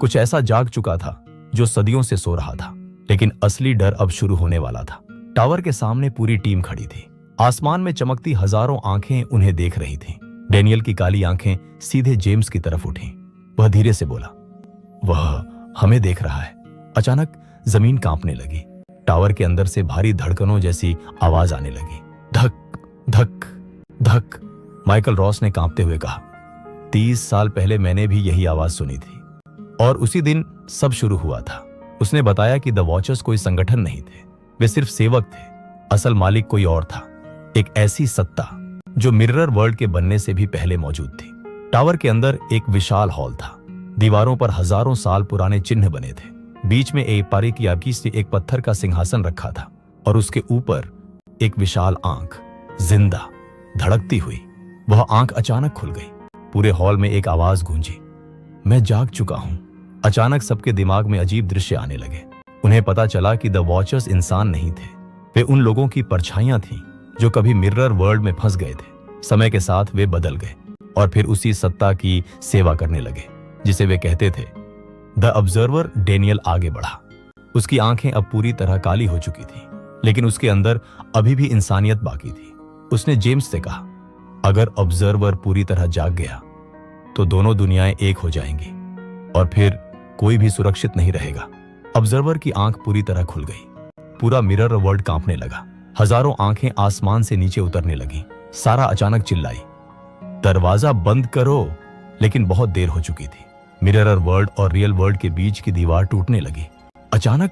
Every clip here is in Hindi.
कुछ ऐसा जाग चुका था जो सदियों से सो रहा था, लेकिन असली डर अब शुरू होने वाला था। टावर के सामने पूरी टीम खड़ी थी। आसमान में चमकती हजारों आंखें उन्हें देख रही थीं। डेनियल की काली आंखें सीधे जेम्स की तरफ उठी। वह धीरे से बोला, वह हमें देख रहा है। अचानक जमीन कांपने लगी। टावर के अंदर से भारी धड़कनों जैसी आवाज आने लगी। धक धक धक। माइकल रॉस ने कांपते हुए कहा, 30 साल पहले मैंने भी यही आवाज सुनी थी और उसी दिन सब शुरू हुआ था। उसने बताया कि द वॉचर्स कोई संगठन नहीं थे, वे सिर्फ सेवक थे। असल मालिक कोई और था, एक ऐसी सत्ता जो मिरर वर्ल्ड के बनने से भी पहले मौजूद थी। टावर के अंदर एक विशाल हॉल था। दीवारों पर हजारों साल पुराने चिन्ह बने थे। बीच में एक बारीकी से एक पत्थर का सिंहासन रखा था और उसके ऊपर एक विशाल आंख, जिंदा, धड़कती हुई। वह आंख अचानक खुल गई। पूरे हॉल में एक आवाज गूंजी, मैं जाग चुका हूं। अचानक सबके दिमाग में अजीब दृश्य आने लगे। उन्हें पता चला कि द वॉचर्स इंसान नहीं थे, वे उन लोगों की परछाइयां थीं जो कभी मिरर वर्ल्ड में फंस गए थे। समय के साथ वे बदल गए और फिर उसी सत्ता की सेवा करने लगे जिसे वे कहते थे। द ऑब्जर्वर डेनियल आगे बढ़ा। उसकी आंखें अब पूरी तरह काली हो चुकी थी, लेकिन उसके अंदर अभी भी इंसानियत बाकी थी। उसने जेम्स से कहा, अगर ऑब्जर्वर पूरी तरह जाग गया तो दोनों दुनियाएं एक हो जाएंगी और फिर कोई भी सुरक्षित नहीं रहेगा। ऑब्जर्वर की आंख पूरी तरह खुल गई। पूरा मिरर वर्ल्ड कांपने लगा। हजारों आंखें आसमान से नीचे उतरने लगीं। सारा अचानक चिल्लाई, दरवाजा बंद करो। लेकिन बहुत देर हो चुकी थी। मिरर वर्ल्ड और रियल वर्ल्ड के बीच की दीवार टूटने लगी। अचानक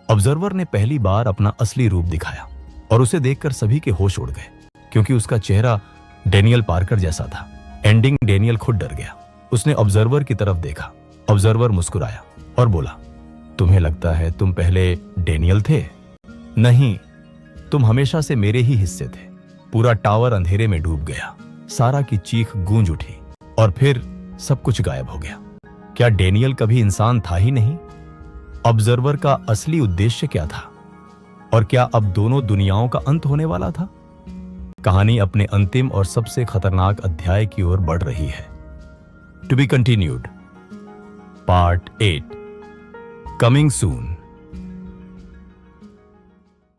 ऑब्जर्वर ने पहली बार अपना असली रूप दिखाया और उसे देखकर सभी के होश उड़ गए, क्योंकि उसका चेहरा डेनियल पार्कर जैसा था। एंडिंग डेनियल खुद डर गया। उसने ऑब्जर्वर की तरफ देखा। ऑब्जर्वर मुस्कुराया और बोला, तुम्हें लगता है तुम पहले डेनियल थे? नहीं, तुम हमेशा से मेरे ही हिस्से थे। पूरा टावर अंधेरे में डूब गया। सारा की चीख गूंज उठी और फिर सब कुछ गायब हो गया। क्या डेनियल कभी इंसान था ही नहीं? ऑब्जर्वर का असली उद्देश्य क्या था? और क्या अब दोनों दुनियाओं का अंत होने वाला था? कहानी अपने अंतिम और सबसे खतरनाक अध्याय की ओर बढ़ रही है। To be continued, part 8 coming soon.